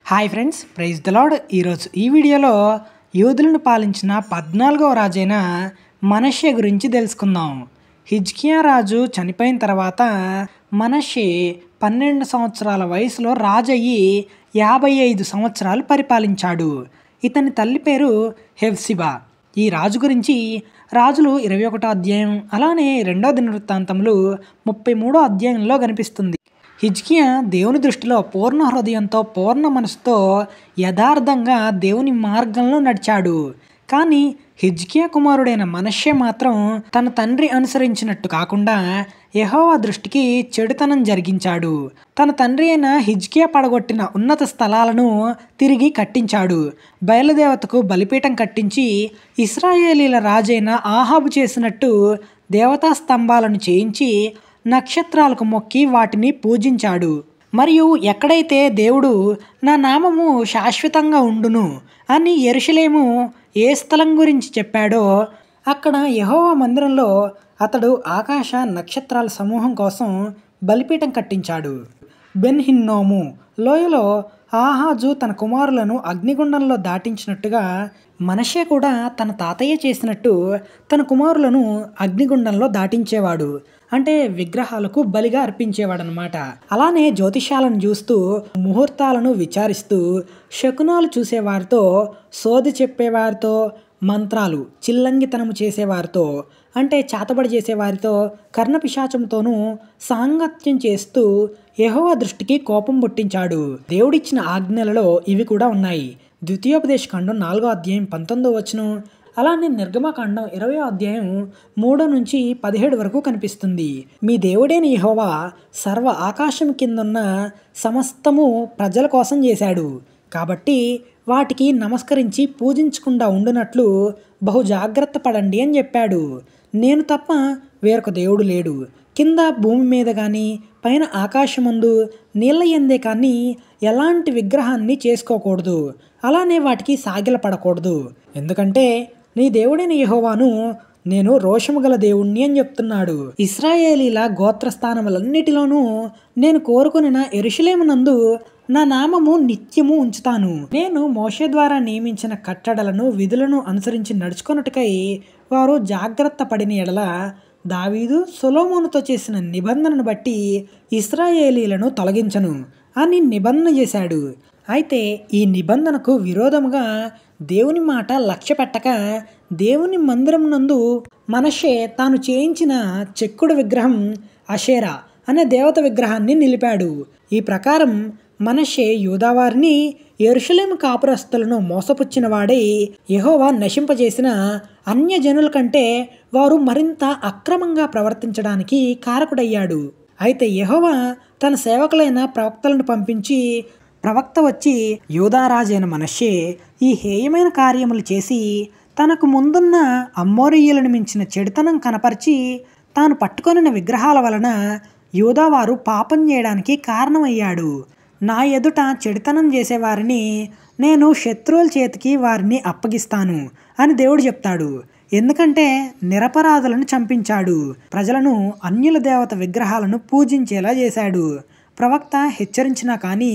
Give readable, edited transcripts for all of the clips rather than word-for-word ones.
Hi friends, praise the lord. ఈరోజు ఈ వీడియోలో యూదులను పాలించిన 14వ రాజైన మనష్షే గురించి తెలుసుకుందాం. హిజ్కియా రాజు చనిపోయిన తర్వాత మనష్షే 12 సంవత్సరాల వయసులో రాజయ్యి 55 సంవత్సరాలు పరిపాలించాడు. ఇతని తల్లి పేరు హెఫ్సిబా. ఈ రాజు గురించి రాజులు 21వ అధ్యాయం అలానే 2వ దినవృత్తాంతములు 33వ అధ్యాయంలో కనిపిస్తుంది. హిజ్కియా దేవుని దృష్టిలో పూర్ణ హృదయంతో పూర్ణ మనసుతో యథార్థంగా దేవుని మార్గంలో నడిచాడు. కానీ హిజ్కియా కుమారుడైన మనష్షే మాత్రం తన తండ్రి అనుసరించినట్టు కాకుండా యెహోవా దృష్టికి చెడుతనం జరిగించాడు. తన తండ్రి అయిన హిజ్కియా పడగొట్టిన ఉన్నత స్థలాలను తిరిగి కట్టించాడు. బయలుదేవతకు బలిపీఠం కట్టించి ఇశ్రాయేలీల రాజైన ఆహాబు చేసినట్టు దేవతా స్తంభాలను చేయించి నక్షత్రాలకు మొక్కి వాటిని పూజించాడు. మరియు ఎక్కడైతే దేవుడు నా నామము శాశ్వతంగా ఉండును అని యెరూషలేము ఏ స్థలం గురించి చెప్పాడో అక్కడ యెహోవా మందిరంలో అతడు ఆకాశ నక్షత్రాల సమూహం కోసం బలిపీఠం కట్టించాడు. బెన్ హిన్నోము లోయలో ఆహాజు తన కుమారులను అగ్నిగుండంలో దాటించినట్టుగా మనష్షే కూడా తన తాతయ్య చేసినట్టు తన కుమారులను అగ్నిగుండంలో దాటించేవాడు. అంటే విగ్రహాలకు బలిగా అర్పించేవాడనమాట. అలానే జ్యోతిష్యాలను చూస్తూ ముహూర్తాలను విచారిస్తూ శకునాలు చూసేవారితో సోది చెప్పేవారితో మంత్రాలు చిల్లంగితనము చేసేవారితో అంటే చేతబడి చేసేవారితో కర్ణపిశాచంతోనూ సాంగత్యం చేస్తూ యెహోవా దృష్టికి కోపం పుట్టించాడు. దేవుడిచ్చిన ఆజ్ఞలలో ఇవి కూడా ఉన్నాయి. ద్వితీయోపదేశకాండం 4వ అధ్యాయం 19వ వచనం, అలానే నిర్గమకాండం 20వ అధ్యాయం 3 నుంచి 17 వరకు కనిపిస్తుంది. మీ దేవుడైన యెహోవా సర్వ ఆకాశం కిందున్న సమస్తము ప్రజల కోసం చేశాడు. కాబట్టి వాటికి నమస్కరించి పూజించకుండా ఉండునట్లు బహు జాగ్రత్త పడండి అని చెప్పాడు. నేను తప్ప వేరొక దేవుడు లేడు. కింద భూమి మీద కానీ పైన ఆకాశమందు నీళ్ళ ఎందే కానీ ఎలాంటి విగ్రహాన్ని చేసుకోకూడదు. అలానే వాటికి సాగిల పడకూడదు. ఎందుకంటే నీ దేవుడైన యెహోవాను నేను రోషము గల దేవుణ్ణి అని చెప్తున్నాడు. ఇశ్రాయేలీల గోత్రస్థానములన్నిటిలోనూ నేను కోరుకొనిన యెరూషలేమునందు నా నామము నిత్యము ఉంచుతాను. నేను మోషే ద్వారా నియమించిన కట్టడలను విధులను అనుసరించి నడుచుకొనుటకై వారు జాగ్రత్త పడిన ఎడల దావీదు సొలొమోనుతో చేసిన నిబంధనను బట్టి ఇశ్రాయేలీలను తొలగించను అని నిబంధన చేశాడు. అయితే ఈ నిబంధనకు విరోధముగా దేవుని మాట లక్ష్య పెట్టక దేవుని మందిరం నందు మనష్షే తాను చేయించిన చెక్కుడు విగ్రహం అషేరా అనే దేవత విగ్రహాన్ని నిలిపాడు. ఈ ప్రకారం మనష్షే యూదావారిని యెరూషలేము కాపురస్తులను మోసపుచ్చిన వాడై యెహోవా నశింపజేసిన అన్యజనుల కంటే వారు మరింత అక్రమంగా ప్రవర్తించడానికి కారకుడయ్యాడు. అయితే యెహోవా తన సేవకులైన ప్రవక్తలను పంపించి ప్రవక్త వచ్చి యూదారాజైన మనష్షే ఈ హేయమైన కార్యములు చేసి తనకు ముందున్న అమ్మోరీయులను మించిన చెడుతనం కనపరిచి తాను పట్టుకొనిన విగ్రహాల వలన యూదావారు పాపం చేయడానికి కారణమయ్యాడు. నా ఎదుట చెడుతనం చేసేవారిని నేను శత్రువుల చేతికి వారిని అప్పగిస్తాను అని దేవుడు చెప్తాడు. ఎందుకంటే నిరపరాధులను చంపించాడు. ప్రజలను అన్యుల దేవత విగ్రహాలను పూజించేలా చేశాడు. ప్రవక్త హెచ్చరించినా కానీ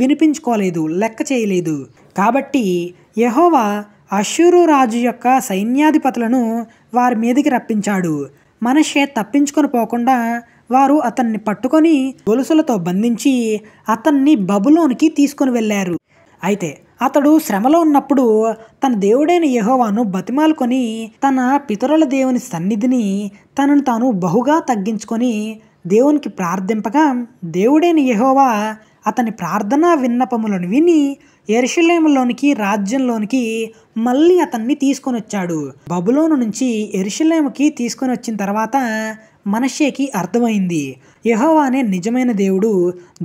వినిపించుకోలేదు, లెక్క చేయలేదు. కాబట్టి యెహోవా అష్షూరు రాజు యొక్క సైన్యాధిపతులను వారి మీదకి రప్పించాడు. మనష్షే తప్పించుకొని పోకుండా వారు అతన్ని పట్టుకొని గొలుసులతో బంధించి అతన్ని బబులోనికి తీసుకొని వెళ్ళారు. అయితే అతడు శ్రమలో ఉన్నప్పుడు తన దేవుడైన యెహోవాను బతిమాలుకొని తన పితరుల దేవుని సన్నిధిని తనను తాను బహుగా తగ్గించుకొని దేవునికి ప్రార్థింపగా దేవుడైన యెహోవా అతని ప్రార్థనా విన్నపములను విని యెరూషలేములోనికి రాజ్యంలోనికి మళ్ళీ అతన్ని తీసుకొని వచ్చాడు. బబులోను నుంచి యెరూషలేముకి తీసుకొని వచ్చిన తర్వాత మనష్షేకి అర్థమైంది యెహోవానే నిజమైన దేవుడు,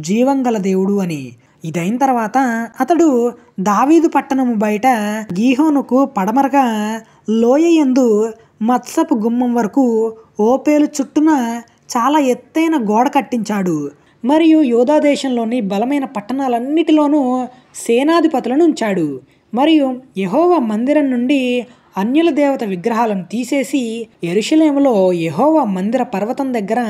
జీవంగల దేవుడు అని. ఇదైన తర్వాత అతడు దావీదు పట్టణము బయట గీహోనుకు పడమరగా లోయ యందు మత్సపు గుమ్మం వరకు ఓపేలు చుట్టూన చాలా ఎత్తైన గోడ కట్టించాడు. మరియు యూదా దేశంలోని బలమైన పట్టణాలన్నిటిలోనూ సేనాధిపతులను ఉంచాడు. మరియు యెహోవా మందిరం నుండి అన్యుల దేవత విగ్రహాలను తీసేసి యెరూషలేములో యెహోవా మందిర పర్వతం దగ్గర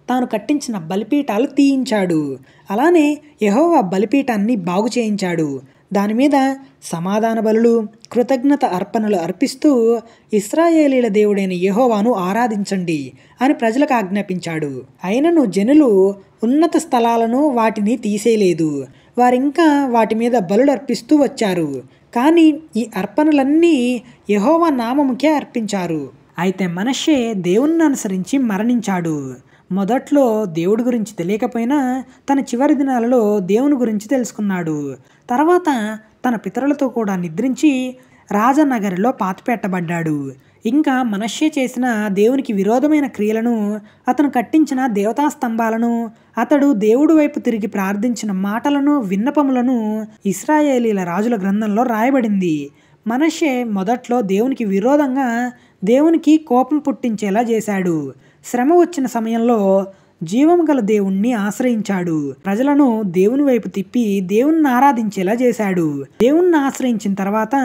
తాను కట్టించిన బలిపీఠాలు తీయించాడు. అలానే యెహోవా బలిపీఠాన్ని బాగు చేయించాడు. దాని మీద సమాధాన బలులు, కృతజ్ఞత అర్పణలు అర్పిస్తూ ఇశ్రాయేలీల దేవుడైన యెహోవాను ఆరాధించండి అని ప్రజలకు ఆజ్ఞాపించాడు. అయినను జనులు ఉన్నత స్థలాలను వాటిని తీసేయలేదు. వారింకా వాటి మీద బలులు అర్పిస్తూ వచ్చారు. కానీ ఈ అర్పణలన్నీ యెహోవా నామముకే అర్పించారు. అయితే మనష్షే దేవుణ్ణి అనుసరించి మరణించాడు. మొదట్లో దేవుడి గురించి తెలియకపోయినా తన చివరి దినాలలో దేవుని గురించి తెలుసుకున్నాడు. తర్వాత తన పితరులతో కూడా నిద్రించి రాజనగరిలో పాతిపెట్టబడ్డాడు. ఇంకా మనష్షే చేసిన దేవునికి విరోధమైన క్రియలను, అతను కట్టించిన దేవతా స్తంభాలను, అతడు దేవుడి వైపు తిరిగి ప్రార్థించిన మాటలను, విన్నపములను ఇశ్రాయేలీల రాజుల గ్రంథంలో రాయబడింది. మనష్షే మొదట్లో దేవునికి విరోధంగా దేవునికి కోపం పుట్టించేలా చేశాడు. శ్రమ వచ్చిన సమయంలో జీవము గల దేవుణ్ణి ఆశ్రయించాడు. ప్రజలను దేవుని వైపు తిప్పి దేవుణ్ణి ఆరాధించేలా చేశాడు. దేవుణ్ణి ఆశ్రయించిన తర్వాత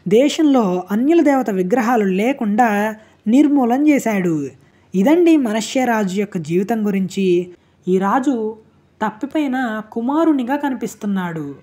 దేశంలో అన్యుల దేవత విగ్రహాలు లేకుండా నిర్మూలన చేశాడు. ఇదండి మనష్షే రాజు యొక్క జీవితం గురించి. ఈ రాజు తప్పిపోయిన కుమారునిగా కనిపిస్తున్నాడు.